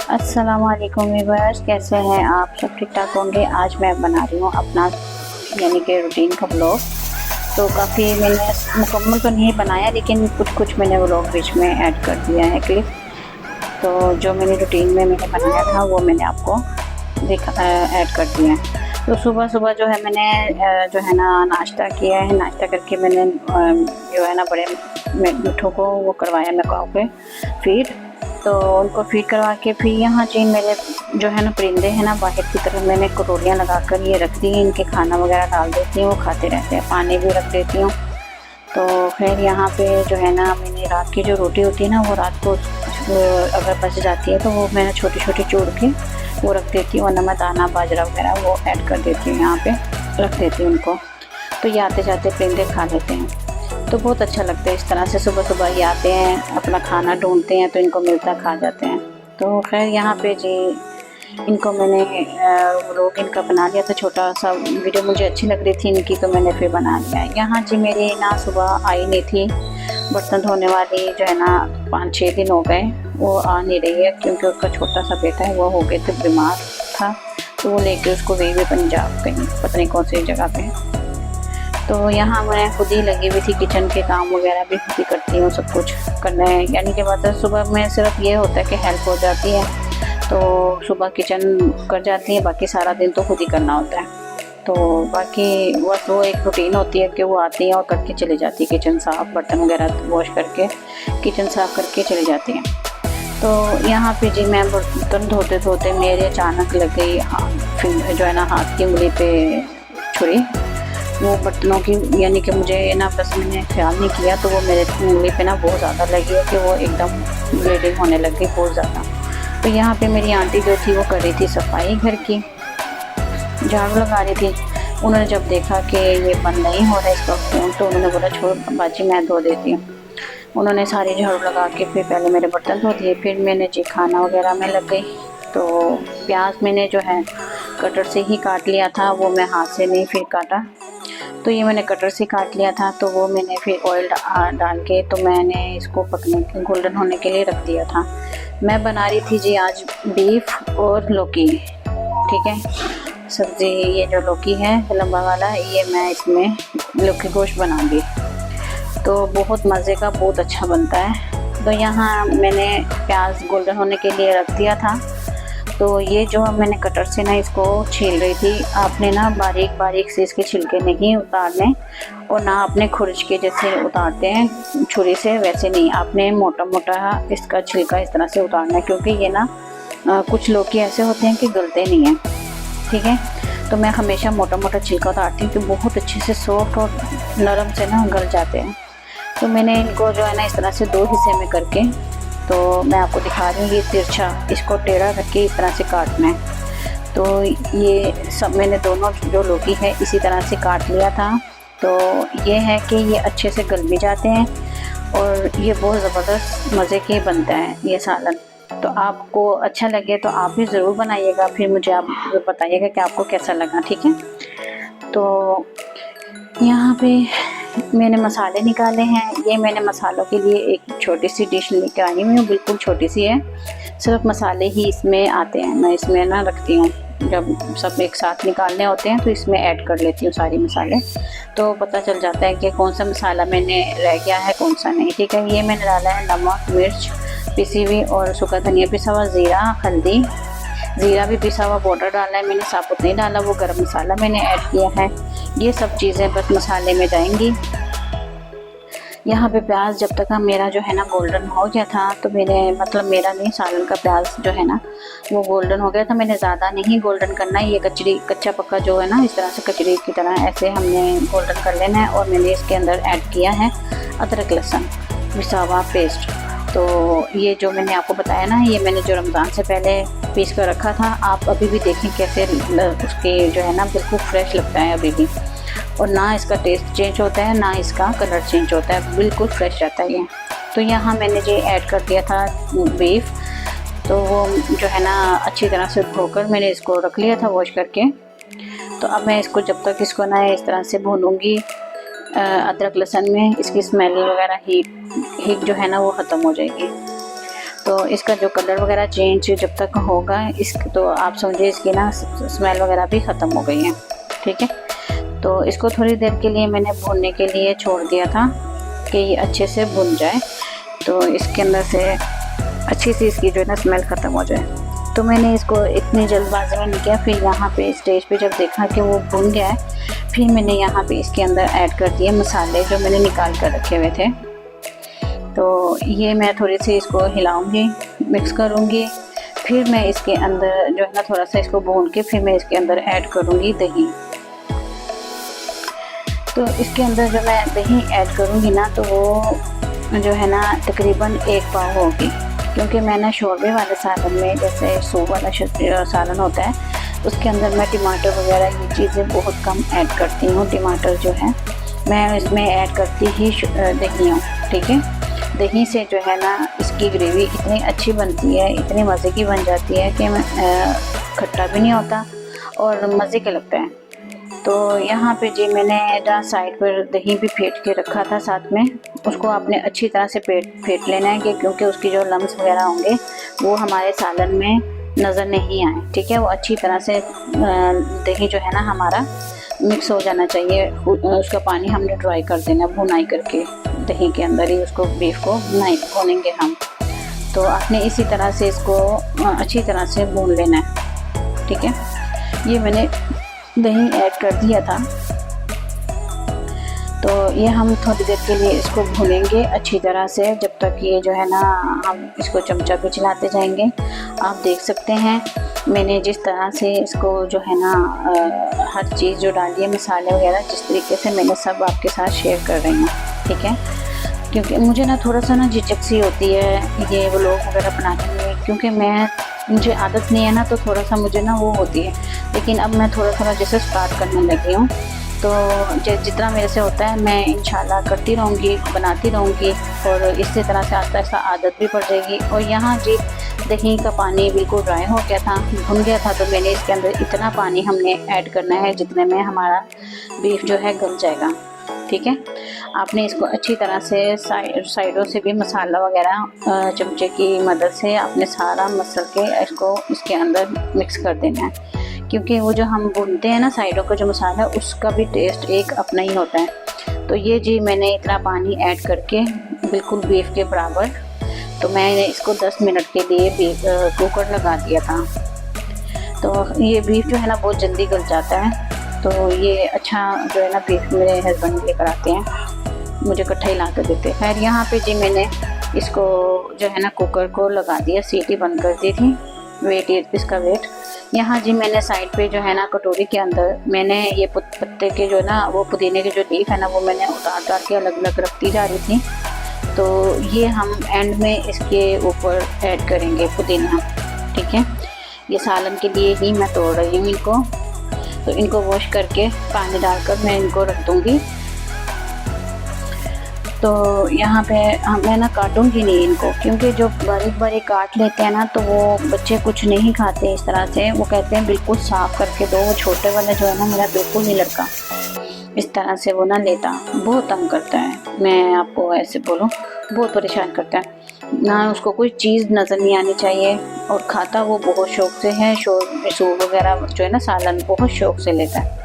अस्सलामुअलैकुम व्यूअर्स, कैसे हैं आप? सब ठीक ठाक होंगे। आज मैं बना रही हूँ अपना यानी कि रूटीन का ब्लॉग। तो काफ़ी मैंने मुकम्मल तो नहीं बनाया, लेकिन कुछ कुछ मैंने व्लॉग बीच में ऐड कर दिया है क्लिप। तो जो मैंने रूटीन में मैंने बनाया था वो मैंने आपको ऐड कर दिया है। तो सुबह सुबह जो है मैंने जो है ना नाश्ता किया है। नाश्ता करके मैंने जो है ना बड़े मिठों को वो करवाया मकाओ पे फीड। तो उनको फीड करवा के फिर यहाँ जी मेरे जो है ना परिंदे हैं ना बाहर की तरफ मैंने कटोरियाँ लगा कर ये रख दी हैं। इनके खाना वगैरह डाल देती हूँ, वो खाते रहते हैं। पानी भी रख देती हूँ। तो फिर यहाँ पे जो है ना मैंने रात की जो रोटी होती है ना वो रात को अगर बच जाती है तो वो मैंने छोटी छोटी चूर के वो रख देती हूँ। नमक दाना बाजरा वगैरह वो ऐड कर देती हूँ, यहाँ पे रख देती हूँ उनको। तो ये आते जाते परिंदे खा लेते हैं। तो बहुत अच्छा लगता है इस तरह से। सुबह सुबह ये आते हैं, अपना खाना ढूंढते हैं, तो इनको मिलता खा जाते हैं। तो खैर यहाँ पे जी इनको मैंने व्लॉग इनका बना लिया था, छोटा सा वीडियो मुझे अच्छी लग रही थी इनकी, तो मैंने फिर बना लिया। यहाँ जी मेरी ना सुबह आई नहीं थी बर्तन धोने वाली, जो है ना 5-6 दिन हो गए वो आ नहीं रही है, क्योंकि उसका छोटा सा बेटा है वो हो गए थे बीमार था। तो वो लेके उसको गई हुई पंजाब कहीं, पता नहीं कौन सी जगह पे। तो यहाँ मैं खुद ही लगी हुई थी, किचन के काम वगैरह भी खुद ही करती हूँ, सब कुछ करना है। यानी कि मतलब सुबह में सिर्फ ये होता है कि हेल्प हो जाती है, तो सुबह किचन कर जाती है, बाकी सारा दिन तो खुद ही करना होता है। तो बाकी बस वो एक रूटीन होती है कि वो आती है और करके चली जाती है किचन साफ़, बर्तन वगैरह वॉश करके किचन साफ़ करके चली जाती हैं। तो यहाँ पे जी मैं बर्तन धोते धोते मेरे अचानक लग गई फिर जो है ना हाथ की उंगली पे छुरी, वो बर्तनों की। यानी कि मुझे ना बस मैंने ख्याल नहीं किया, तो वो मेरे उंगली पे ना बहुत ज़्यादा लगी है कि वो एकदम ब्लीडिंग होने लग गई बहुत ज़्यादा। तो यहाँ पे मेरी आंटी जो थी वो कर रही थी सफाई घर की, झाड़ू लगा रही थी। उन्होंने जब देखा कि ये बंद नहीं हो रहा है इसका फ़ोन, तो उन्होंने बोला छोड़ बाजी मैं धो देती हूँ। उन्होंने सारी झाड़ू लगा के फिर पहले मेरे बर्तन धो दिए, फिर मैंने जी खाना वगैरह में लग गई। तो प्याज मैंने जो है कटर से ही काट लिया था, वो मैं हाथ से नहीं फिर काटा। तो ये मैंने कटर से काट लिया था, तो वो मैंने फिर ऑयल डाल के तो मैंने इसको पकने के गोल्डन होने के लिए रख दिया था। मैं बना रही थी जी आज बीफ और लौकी, ठीक है सब्ज़ी। ये जो लौकी है लंबा वाला, ये मैं इसमें लौकी गोश्त बनाऊंगी, तो बहुत मज़े का बहुत अच्छा बनता है। तो यहाँ मैंने प्याज गोल्डन होने के लिए रख दिया था। तो ये जो मैंने कटर से ना इसको छील रही थी, आपने ना बारीक बारीक से इसके छिलके नहीं उतारने, और ना अपने खुर्ज के जैसे उतारते हैं छुरी से वैसे नहीं, आपने मोटा मोटा इसका छिलका इस तरह से उतारना है। क्योंकि ये ना कुछ लौकी ऐसे होते हैं कि गलते नहीं हैं, ठीक है। तो मैं हमेशा मोटा मोटा छिलका उतारती हूँ कि बहुत अच्छे से सॉफ्ट और नरम से ना गल जाते हैं। तो मैंने इनको जो है ना इस तरह से 2 हिस्से में करके, तो मैं आपको दिखा रही हूँ ये तिरछा, इसको टेढ़ा करके इस तरह से काटना है। तो ये सब मैंने दोनों जो लौकी है इसी तरह से काट लिया था। तो ये है कि ये अच्छे से गल भी जाते हैं और ये बहुत ज़बरदस्त मज़े के बनता है ये सालन। तो आपको अच्छा लगे तो आप भी ज़रूर बनाइएगा, फिर मुझे आप बताइएगा कि आपको कैसा लगा, ठीक है। तो यहाँ पे मैंने मसाले निकाले हैं। ये मैंने मसालों के लिए एक छोटी सी डिश लेकर आई हुई हूँ, बिल्कुल छोटी सी है, सिर्फ मसाले ही इसमें आते हैं। मैं इसमें ना रखती हूँ, जब सब एक साथ निकालने होते हैं तो इसमें ऐड कर लेती हूँ सारी मसाले, तो पता चल जाता है कि कौन सा मसाला मैंने रह गया है कौन सा नहीं, ठीक है। ये मैंने डाला है नमक, मिर्च पिसी हुई और सूखा धनिया पिसा हुआ, ज़ीरा, हल्दी, ज़ीरा भी पिसा हुआ पाउडर डाला है मैंने, साबुत नहीं डाला, वो गरम मसाला मैंने ऐड किया है। ये सब चीज़ें बस मसाले में जाएंगी। यहाँ पे प्याज जब तक मेरा जो है ना गोल्डन हो गया था, तो मेरे मतलब मेरा नहीं सालन का प्याज जो है ना वो गोल्डन हो गया था। मैंने ज़्यादा नहीं गोल्डन करना है, ये कच्चा पक्का जो है ना इस तरह से कचड़ी की तरह ऐसे हमने गोल्डन कर लेना है। और मैंने इसके अंदर ऐड किया है अदरक लहसुन पिसा हुआ पेस्ट। तो ये जो मैंने आपको बताया ना, ये मैंने जो रमज़ान से पहले पीस कर रखा था, आप अभी भी देखें कैसे उसके जो है ना बिल्कुल फ्रेश लगता है अभी भी, और ना इसका टेस्ट चेंज होता है ना इसका कलर चेंज होता है, बिल्कुल फ्रेश रहता है ये। तो यहाँ मैंने ये ऐड कर दिया था बीफ, तो वो जो है ना अच्छी तरह से धोकर मैंने इसको रख लिया था वॉश करके। तो अब मैं इसको जब तक इसको ना इस तरह से भूनूंगी अदरक लहसुन में, इसकी स्मेल वगैरह हीट जो है ना वो ख़त्म हो जाएगी। तो इसका जो कलर वगैरह चेंज जब तक होगा इस तो आप समझिए इसकी ना स्मेल वगैरह भी ख़त्म हो गई है। ठीक है, तो इसको थोड़ी देर के लिए मैंने भूनने के लिए छोड़ दिया था कि ये अच्छे से भुन जाए, तो इसके अंदर से अच्छी सी इसकी जो है ना स्मेल ख़त्म हो जाए। तो मैंने इसको इतनी जल्दबाजी में नहीं किया, फिर यहाँ पे स्टेज पे जब देखा कि वो भुन गया है, फिर मैंने यहाँ पे इसके अंदर ऐड कर दिए मसाले जो मैंने निकाल कर रखे हुए थे। तो ये मैं थोड़ी सी इसको हिलाऊंगी, मिक्स करूँगी, फिर मैं इसके अंदर जो है ना थोड़ा सा इसको भून के फिर मैं इसके अंदर ऐड करूँगी दही। तो इसके अंदर जो मैं दही ऐड करूँगी ना तो वो जो है ना तकरीबन 1 पाव होगी, क्योंकि मैं ना शोरबे वाले सालन में जैसे सूप वाला सालन होता है उसके अंदर मैं टमाटर वगैरह ये चीज़ें बहुत कम ऐड करती हूँ। टमाटर जो है मैं इसमें ऐड करती ही दही हूँ। ठीक है, दही से जो है ना इसकी ग्रेवी इतनी अच्छी बनती है, इतनी मज़े की बन जाती है कि खट्टा भी नहीं होता और मज़े का लगता है। तो यहाँ पे जी मैंने जहाँ साइड पर दही भी फेंट के रखा था साथ में, उसको आपने अच्छी तरह से फेंट लेना है कि क्योंकि उसकी जो लम्स वगैरह होंगे वो हमारे सालन में नज़र नहीं आए। ठीक है, वो अच्छी तरह से दही जो है ना हमारा मिक्स हो जाना चाहिए। उसका पानी हमने ड्राई कर देना, भुनाई करके दही के अंदर ही उसको बीफ को भूनेंगे हम। तो आपने इसी तरह से इसको अच्छी तरह से भून लेना है। ठीक है, ये मैंने दही ऐड कर दिया था, तो ये हम थोड़ी देर के लिए इसको भूनेंगे अच्छी तरह से, जब तक ये जो है ना हम इसको चमचा पे चलाते जाएंगे। आप देख सकते हैं मैंने जिस तरह से इसको जो है ना हर चीज़ जो डाली है मसाले वगैरह, जिस तरीके से मैंने सब आपके साथ शेयर कर रही हूँ। ठीक है, क्योंकि मुझे ना थोड़ा सा ना झिझक सी होती है ये व्लॉग वगैरह बनाने में, क्योंकि मुझे आदत नहीं है ना, तो थोड़ा सा मुझे ना वो होती है। लेकिन अब मैं थोड़ा जैसे स्टार्ट करने लगी हूँ, तो जितना मेरे से होता है मैं इंशाल्लाह करती रहूँगी, बनाती रहूँगी, और इसी तरह से आस्ता आस्ता आदत भी पड़ जाएगी। और यहाँ जी दही का पानी बिल्कुल ड्राई हो गया था, भुन गया था, तो मैंने इसके अंदर इतना पानी हमने ऐड करना है जितने में हमारा बीफ जो है गल जाएगा। ठीक है, आपने इसको अच्छी तरह से साइडों से भी मसाला वगैरह चमचे की मदद से आपने सारा मसल के इसको इसके अंदर मिक्स कर देना है, क्योंकि वो जो हम भूनते हैं ना साइडों का जो मसाला, उसका भी टेस्ट एक अपना ही होता है। तो ये जी मैंने इतना पानी ऐड करके बिल्कुल बीफ के बराबर, तो मैंने इसको 10 मिनट के लिए कुकर लगा दिया था। तो ये बीफ जो है ना बहुत जल्दी गल जाता है, तो ये अच्छा जो है ना बीफ मेरे हस्बैंड लेकर आते हैं, मुझे इकट्ठा ही ला कर देते हैं। खैर यहाँ पे जी मैंने इसको जो है ना कुकर को लगा दिया, सीटी बंद कर दी थी, इसका वेट। यहाँ जी मैंने साइड पे जो है ना कटोरी के अंदर मैंने ये पत्ते के जो ना वो पुदीने के जो लीफ है ना वो मैंने उतार के अलग अलग रखती जा रही थी। तो ये हम एंड में इसके ऊपर ऐड करेंगे पुदीना। ठीक है, ये सालन के लिए ही मैं तोड़ रही हूँ इनको, तो इनको वॉश करके पानी डालकर मैं इनको रख दूँगी। तो यहाँ पे मैं ना काटूँगी नहीं इनको, क्योंकि जो बारीक बारीक काट लेते हैं ना तो वो बच्चे कुछ नहीं खाते इस तरह से, वो कहते हैं बिल्कुल साफ़ करके दो। वो छोटे वाला जो है ना मेरा बिल्कुल नहीं लड़का इस तरह से वो ना लेता, बहुत तंग करता है। मैं आपको ऐसे बोलूँ, बहुत परेशान करता है ना, उसको कोई चीज़ नज़र नहीं आनी चाहिए, और खाता वो बहुत शौक़ से है। सूप वगैरह जो है ना सालन बहुत शौक़ से लेता है,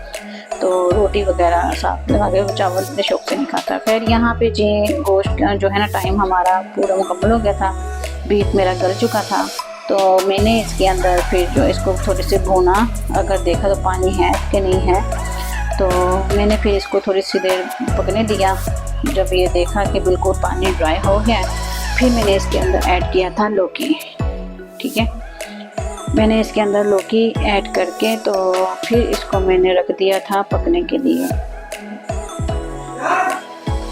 तो रोटी वगैरह साथ लगा के चावल इतने शौक़ से नहीं खाता। फिर यहाँ पे जी गोश्त जो है ना टाइम हमारा पूरा मुकम्मल हो गया था, बीफ मेरा गल चुका था, तो मैंने इसके अंदर फिर जो इसको थोड़ी सी भूना, अगर देखा तो पानी है कि नहीं है, तो मैंने फिर इसको थोड़ी सी देर पकने दिया। जब ये देखा कि बिल्कुल पानी ड्राई हो गया, फिर मैंने इसके अंदर ऐड किया था लौकी। ठीक है, मैंने इसके अंदर लौकी ऐड करके तो फिर इसको मैंने रख दिया था पकने के लिए,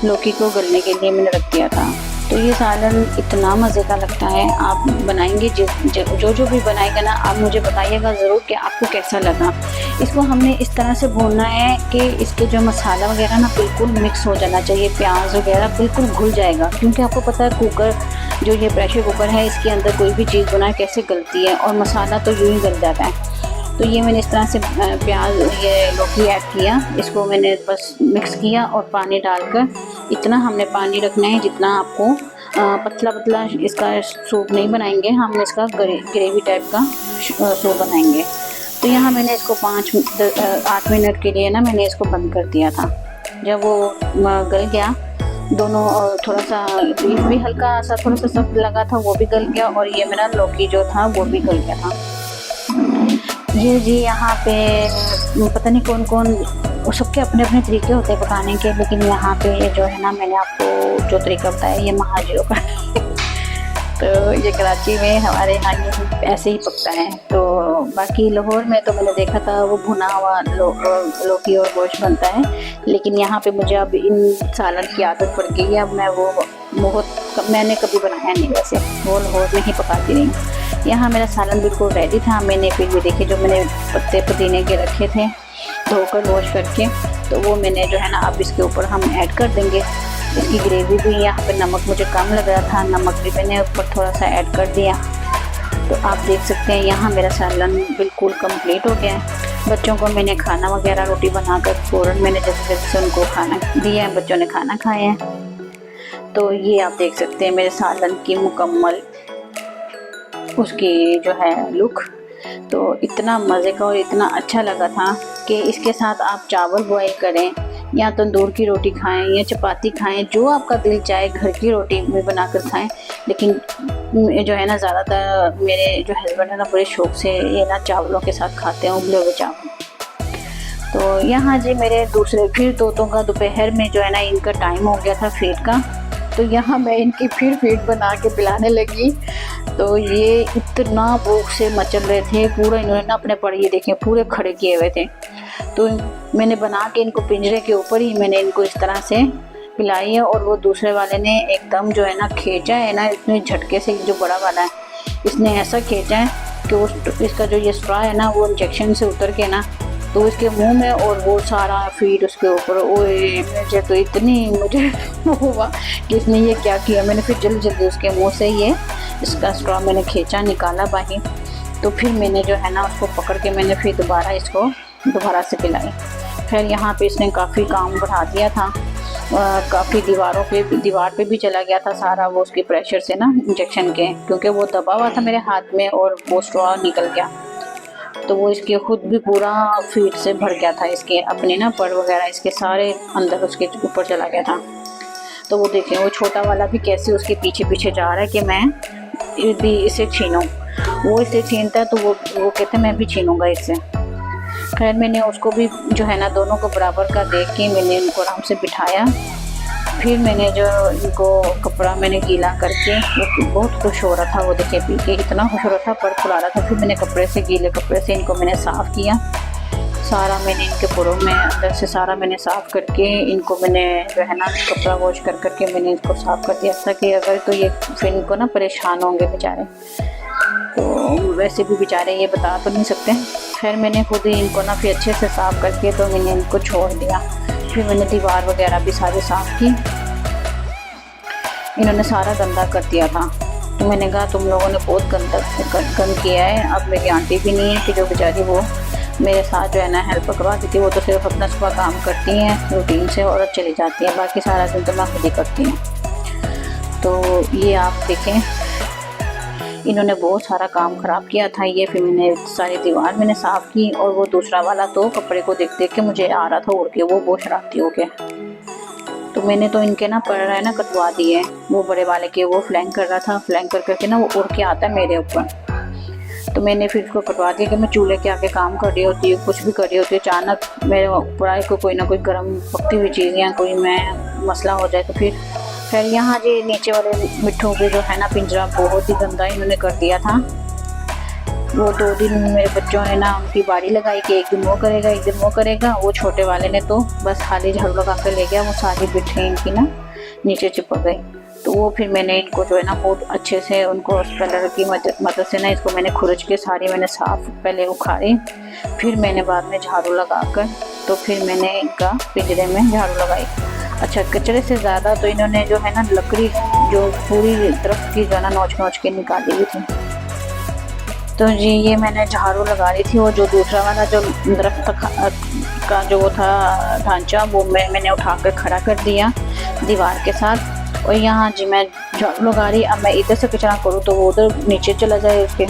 लौकी को गलने के लिए मैंने रख दिया था। तो ये सालन इतना मज़े का लगता है, आप बनाएंगे जो भी बनाएगा ना, आप मुझे बताइएगा ज़रूर कि आपको कैसा लगा। इसको हमने इस तरह से भूनना है कि इसके जो मसाला वगैरह ना बिल्कुल मिक्स हो जाना चाहिए, प्याज वगैरह बिल्कुल घुल जाएगा, क्योंकि आपको पता है कुकर जो ये प्रेशर कुकर है इसके अंदर कोई भी चीज़ बनाए कैसे गलती है, और मसाला तो यूँ ही गल जाता है। तो ये मैंने इस तरह से प्याज ये लौकी ऐड किया, इसको मैंने बस मिक्स किया और पानी डालकर इतना हमने पानी रखना है जितना आपको पतला पतला इसका सूप नहीं बनाएंगे, हम इसका ग्रेवी टाइप का सूप बनाएंगे। तो यहाँ मैंने इसको 8 मिनट के लिए ना मैंने इसको बंद कर दिया था। जब वो गल गया, दोनों थोड़ा सा बीफ भी हल्का सा थोड़ा सा सख्त लगा था, वो भी गल गया, और ये मेरा लौकी जो था वो भी गल गया था। ये जी यहाँ पे पता नहीं कौन कौन, सबके अपने अपने तरीके होते हैं पकाने के, लेकिन यहाँ पे जो है ना मैंने आपको जो तरीका बताया ये महाजिरों का तो ये कराची में हमारे यहाँ ये ऐसे ही पकता है। तो बाकी लाहौर में तो मैंने देखा था वो भुना हुआ लौकी और गोश्त बनता है, लेकिन यहाँ पे मुझे अब इन सालन की आदत पड़ गई है। अब मैं वो मैंने कभी बनाया नहीं, वैसे वो लाहौर में ही पकाती रही। यहाँ मेरा सालन बिल्कुल रेडी था। मैंने फिर ये देखे जो मैंने पत्ते पुदीने के रखे थे धोकर वॉश करके, तो वो मैंने जो है ना अब इसके ऊपर हम ऐड कर देंगे। इसकी ग्रेवी भी यहाँ पे नमक मुझे कम लग रहा था, नमक भी मैंने ऊपर थोड़ा सा ऐड कर दिया। तो आप देख सकते हैं यहाँ मेरा सालन बिल्कुल कंप्लीट हो गया है। बच्चों को मैंने खाना वगैरह रोटी बनाकर फ़ौरन मैंने जल्दी से उनको खाना दिया है, बच्चों ने खाना खाया है। तो ये आप देख सकते हैं मेरे सालन की मुकम्मल उसकी जो है लुक। तो इतना मज़े का और इतना अच्छा लगा था कि इसके साथ आप चावल बॉयल करें या तंदूर की रोटी खाएं या चपाती खाएं, जो आपका दिल चाहे, घर की रोटी में बनाकर खाएं। लेकिन जो है ना ज़्यादातर मेरे जो हस्बैंड है ना बड़े शौक़ से ये ना चावलों के साथ खाते हैं, उबले हुए चावल। तो यहाँ जी मेरे दूसरे फिर तोतों का दोपहर में जो है ना इनका टाइम हो गया था फीड का, तो यहाँ मैं इनकी फिर फीड बना के पिलाने लगी। तो ये इतना भूख से मचल रहे थे, पूरा इन्होंने ना अपने पर ये देखें पूरे खड़े किए हुए थे। तो मैंने बना के इनको पिंजरे के ऊपर ही मैंने इनको इस तरह से पिलाई है, और वो दूसरे वाले ने एकदम जो है ना खींचा है ना, इतने झटके से जो बड़ा वाला है इसने ऐसा खींचा है कि वो इसका जो ये स्ट्रॉ है ना वो इंजेक्शन से उतर के ना तो इसके मुंह में, और वो सारा फीड उसके ऊपर। ओए मुझे तो इतनी मुझे हुआ कि इसने ये क्या किया। मैंने फिर जल्दी जल्दी उसके मुंह से ये इसका स्ट्रॉ मैंने खींचा, निकाला बाहर। तो फिर मैंने जो है ना उसको पकड़ के मैंने फिर दोबारा से पिलाई। फिर यहाँ पे इसने काफ़ी काम बढ़ा दिया था, काफ़ी दीवार पे भी चला गया था सारा वो उसके प्रेशर से ना इंजेक्शन के, क्योंकि वो दबा हुआ था मेरे हाथ में और वो स्ट्रॉ निकल गया। तो वो इसके खुद भी पूरा फीड से भर गया था, इसके अपने ना पर वगैरह इसके सारे अंदर उसके ऊपर चला गया था। तो वो देखें वो छोटा वाला भी कैसे उसके पीछे पीछे जा रहा है कि मैं भी इसे छीनूं। वो इसे छीनता है तो वो कहते हैं मैं भी छीनूंगा इससे। खैर मैंने उसको भी जो है ना दोनों को बराबर का देख के मैंने इनको आराम से बिठाया। फिर मैंने जो इनको कपड़ा मैंने गीला करके, वो बहुत खुश हो रहा था, वो देखे पी के इतना खुश हो रहा था, पर फुला रहा था। फिर मैंने गीले कपड़े से इनको मैंने साफ़ किया सारा। मैंने इनके पुरों में अंदर से सारा मैंने साफ़ करके इनको मैंने जो है ना कपड़ा वॉश करके मैंने इसको साफ़ कर दिया था कि अगर तो ये फिर इनको ना परेशान होंगे बेचारे, तो वैसे भी बेचारे ये बता तो नहीं सकते। खैर मैंने खुद ही इनको ना फिर अच्छे से साफ़ करके तो मैंने इनको छोड़ दिया। फिर मैंने दीवार वगैरह भी सारी साफ़ की, इन्होंने सारा गंदा कर दिया था। तो मैंने कहा तुम लोगों ने बहुत गंद किया है। अब मेरी आंटी भी नहीं है कि जो बेचारी वो मेरे साथ जो है ना हेल्प करवा देती, वो तो सिर्फ अपना सुबह काम करती हैं रूटीन से और चली जाती हैं, बाकी सारा दिन तो मैं खुद ही करती हूँ। तो ये आप देखें इन्होंने बहुत सारा काम ख़राब किया था। ये फिर मैंने सारी दीवार मैंने साफ़ की, और वो दूसरा वाला तो कपड़े को देख देख के मुझे आ रहा था उड़ के, वो बहुत शरारती हो गया। तो मैंने तो इनके ना पर है ना कटवा दिए। वो बड़े वाले के वो फ्लैंक कर रहा था, फ्लैंक कर करके ना वो उड़ के आता है मेरे ऊपर। तो मैंने फिर उसको कटवा दिया कि मैं चूल्हे के आगे काम कर रही होती हूँ, कुछ भी कर रही होती है, अचानक मेरे ऊपर को कोई ना कोई गर्म पकती हुई चीज़ या कोई मैं मसला हो जाए तो फिर यहाँ जी नीचे वाले मिट्ठों के जो है ना पिंजरा बहुत ही गंदा इन्होंने कर दिया था। वो 2 दिन मेरे बच्चों ने ना उनकी बारी लगाई कि एक दिन वो करेगा एक दिन वो करेगा। वो छोटे वाले ने तो बस खाली झाड़ू लगा कर ले गया, वो सारी बिट्ठें इनकी ना नीचे चिपक गई। तो वो फिर मैंने इनको जो है ना बहुत अच्छे से उनको स्पेलर की मदद से ना इसको मैंने खुरच के सारी मैंने साफ़ पहले उखाड़ी, फिर मैंने बाद में झाड़ू लगा कर तो फिर मैंने इनका पिंजरे में झाड़ू लगाई। अच्छा कचरे से ज़्यादा तो इन्होंने जो है ना लकड़ी जो पूरी दरख्त की जो ना नोच के निकाली हुई थी। तो जी ये मैंने झाड़ू लगा रही थी, वो जो दूसरा वाला जो दरख्त का जो वो था ढांचा वो मैंने उठा कर खड़ा कर दिया दीवार के साथ। और यहाँ जी मैं झाड़ू लगा रही, अब मैं इधर से कचरा करूँ तो वो उधर नीचे चला जाए उसके।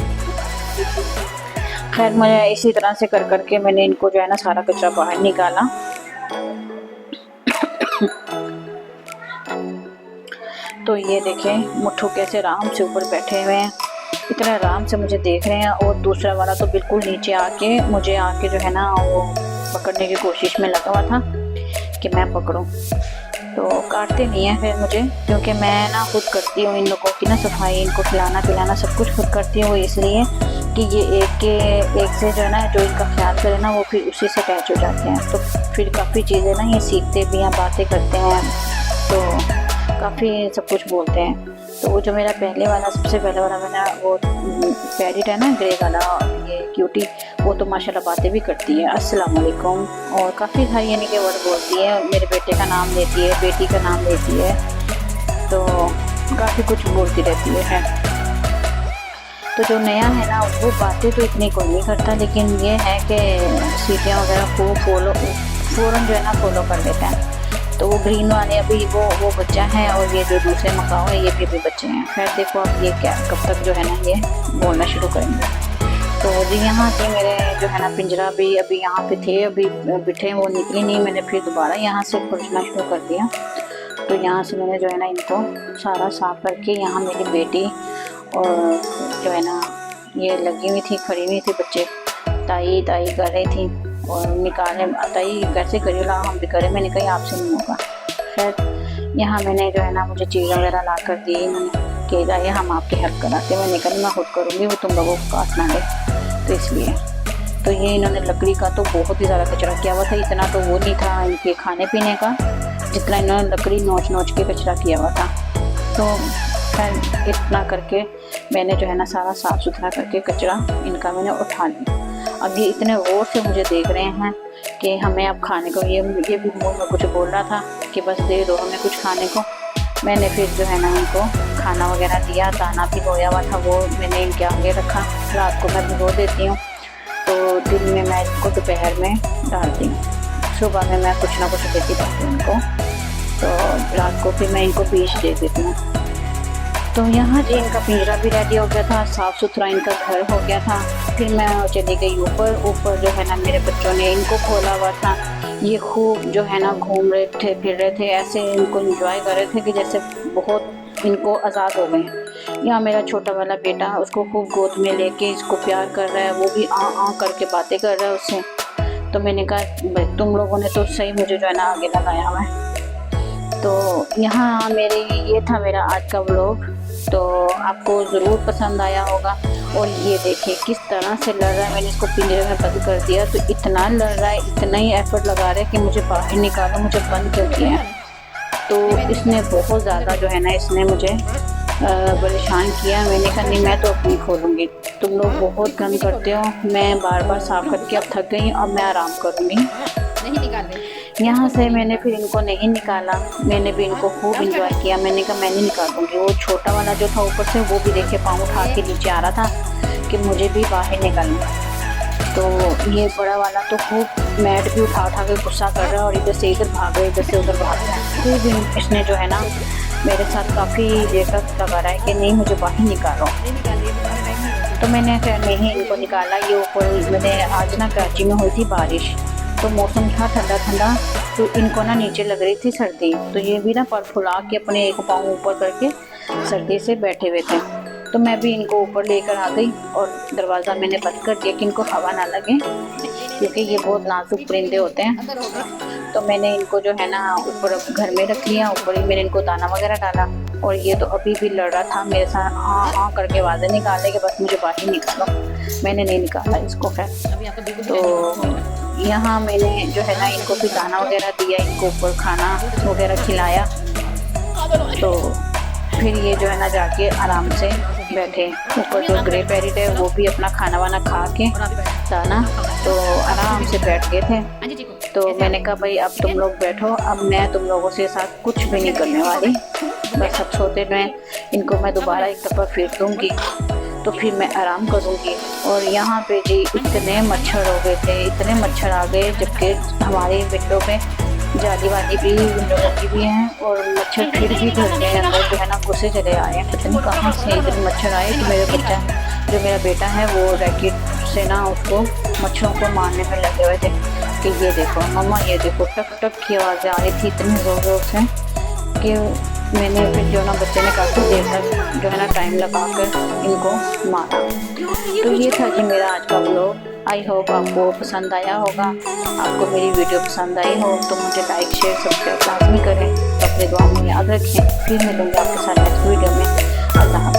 खैर मैं इसी तरह से कर करके मैंने इनको जो है ना सारा कचरा बाहर निकाला। तो ये देखें मुट्ठू कैसे आराम से ऊपर बैठे हुए हैं, इतना आराम से मुझे देख रहे हैं। और दूसरा वाला तो बिल्कुल नीचे आके मुझे आके जो है ना वो पकड़ने की कोशिश में लगा हुआ था कि मैं पकड़ूं। तो काटते नहीं है फिर मुझे, क्योंकि मैं ना खुद करती हूँ इन लोगों की ना सफाई, इनको खिलाना पिलाना सब कुछ खुद करती हूँ। इसलिए कि ये एक से जो है ना जो इनका ख्याल करे ना वो फिर उसी से अटैच हो जाते हैं। तो फिर काफ़ी चीज़ें ना ये सीखते भी हैं, बातें करते हैं, तो काफ़ी सब कुछ बोलते हैं। तो वो जो मेरा सबसे पहले वाला मैंने वो पैरेट है ना ग्रे वाला, ये क्यूटी, वो तो माशाल्लाह बातें भी करती है, अस्सलाम वालेकुम, और काफ़ी सारी यानी कि वर्ड बोलती है। मेरे बेटे का नाम लेती है, बेटी का नाम लेती है, तो काफ़ी कुछ बोलती रहती है। तो जो नया है ना वो बातें तो इतनी कोई नहीं करता, लेकिन ये है कि सीटियाँ वगैरह को फ़ौरन जो है ना फॉलो कर लेता है। तो वो ग्रीन वाले अभी वो बच्चा है, और ये जो दूसरे मकाऊ है ये भी बच्चे हैं। खैर देखो अब ये क्या कब तक जो है ना ये बोलना शुरू करेंगे। तो जी यहाँ से मेरे जो है ना पिंजरा भी अभी यहाँ पे थे, अभी बिठे वो निकले नहीं, मैंने फिर दोबारा यहाँ से खोजना शुरू कर दिया। तो यहाँ से मैंने जो है ना इनको सारा साफ करके, यहाँ मेरी बेटी और जो है ना ये लगी हुई थी, खड़ी हुई थी, बच्चे ताई कर रही थी और निकालने ताई कैसे करी ला, हम भी करें, मैंने कही आपसे नहीं होगा। खैर यहाँ मैंने जो है ना मुझे चीज़ वगैरह ला कर दी, मैंने कि जाइए हम आपकी हेल्प कराते, मैंने कहा मैं खुद करूँगी, वो तुम लोगों को काटना है, तो इसलिए। तो ये इन्होंने लकड़ी का तो बहुत ही ज़्यादा कचरा किया हुआ था, इतना तो वो नहीं था इनके खाने पीने का जितना इन्होंने लकड़ी नोच के कचरा किया हुआ था। तो खैर इतना करके मैंने जो है ना सारा साफ़ सुथरा करके कचरा इनका मैंने उठा लिया। अब ये इतने गौर से मुझे देख रहे हैं कि हमें अब खाने को, ये भी मुँह में कुछ बोल रहा था कि बस दे दो हमें कुछ खाने को। मैंने फिर जो है ना इनको खाना वगैरह दिया, दाना भिगोया हुआ था वो मैंने इनके आगे रखा, रात को मैं भिगो देती हूँ, तो दिन में मैं इनको दोपहर में डालती हूँ, सुबह में मैं कुछ ना कुछ देती रहती हूँ इनको, तो रात को फिर मैं इनको बीज दे देती हूँ। तो यहाँ जी इनका पिंजरा भी रेडी हो गया था, साफ़ सुथरा इनका घर हो गया था। फिर मैं चली गई ऊपर जो है ना मेरे बच्चों ने इनको खोला हुआ था, ये खूब जो है ना घूम रहे थे, फिर रहे थे, ऐसे इनको एंजॉय कर रहे थे कि जैसे बहुत इनको आज़ाद हो गए हैं। यहाँ मेरा छोटा वाला बेटा उसको खूब गोद में लेके इसको प्यार कर रहा है, वो भी आ करके बातें कर रहा है उससे। तो मैंने कहा तुम लोगों ने तो सही मुझे जो है ना आगे लगाया हुआ है। तो यहाँ ये था मेरा आज का व्लॉग, तो आपको ज़रूर पसंद आया होगा। और ये देखिए किस तरह से लड़ रहा है, मैंने इसको पिंजरे में बंद कर दिया तो इतना लड़ रहा है, इतना ही एफर्ट लगा रहा है कि मुझे बाहर निकालो, मुझे बंद कर दिया है। तो इसने बहुत ज़्यादा जो है ना इसने मुझे परेशान किया। मैंने कहा नहीं मैं तो अपनी खोलूँगी, तुम लोग बहुत गंद करते हो, मैं बार साफ़ करके अब थक गई, अब मैं आराम करूँगी। यहाँ से मैंने फिर इनको नहीं निकाला, मैंने भी इनको खूब इंजॉय किया। मैंने कहा मैं नहीं निकालूंगी। वो छोटा वाला जो था ऊपर से वो भी देखे पाँव उठा के नीचे आ रहा था कि मुझे भी बाहर निकालना। तो ये बड़ा वाला तो खूब मैट भी उठा के गुस्सा कर रहा है और इधर से इधर भाग रहा है, इधर से उधर भाग रहा है। खूब इसने जो है ना मेरे साथ काफ़ी देर तक लगा रहा है कि नहीं मुझे बाहर निकालो। तो मैंने फिर नहीं इनको निकाला। ये ऊपर मैंने आज ना कराची में हुई थी बारिश, तो मौसम था ठंडा, तो इनको ना नीचे लग रही थी सर्दी, तो ये भी ना पर फुला के अपने एक पाँव ऊपर करके सर्दी से बैठे हुए थे। तो मैं भी इनको ऊपर लेकर आ गई और दरवाज़ा मैंने बंद कर दिया कि इनको हवा ना लगे, क्योंकि ये बहुत नाजुक परिंदे होते हैं। तो मैंने इनको जो है ना ऊपर घर में रख लिया, ऊपर ही मैंने इनको दाना वगैरह डाला। और ये तो अभी भी लड़ रहा था मेरे साथ, हाँ करके आवाज़ें निकाले कि बस मुझे बाहर निकालो। मैंने नहीं निकाला इसको। खैर तो यहाँ मैंने जो है ना इनको भी दाना वगैरह दिया, इनको ऊपर खाना वगैरह खिलाया। तो फिर ये जो है ना जाके आराम से बैठे। ऊपर जो ग्रे पैरेट है वो भी अपना खाना वाना खा के दाना तो आराम से बैठ गए थे। तो मैंने कहा भाई अब तुम लोग बैठो, अब मैं तुम लोगों से साथ कुछ भी नहीं करने वाली, बस अब सोते में इनको मैं दोबारा एक दफ़ा फिर दूँगी तो फिर मैं आराम करूँगी। और यहाँ पे जी इतने मच्छर हो गए थे, इतने मच्छर आ गए, जबकि हमारी विंडो पे जाली वाली भी विंडो लगी हुई है और मच्छर फिर भी घर में अंदर जो है ना घुसे चले आए हैं। पता नहीं कहाँ से इधर मच्छर आए कि मेरा बेटा है वो रैकेट से ना उसको मच्छरों को मारने में लगे हुए थे कि ये देखो मम्मा ये देखो, टक टक की आवाज़ें आ रही थी इतनी ज़ोर ज़ोर से कि मैंने फिर जो ना बच्चे ने काफ़ी देर तक जो है ना टाइम लगा कर इनको मारा। तो ये था जी मेरा आज का व्लॉग। आई होप आपको पसंद आया होगा। आपको मेरी वीडियो पसंद आई हो तो मुझे लाइक शेयर सब्सक्राइब लाजमी करें। तो अपनी दुआ में याद रखें। फिर मिलूँगी आपके साथ नेक्स्ट वीडियो में। अल्लाह।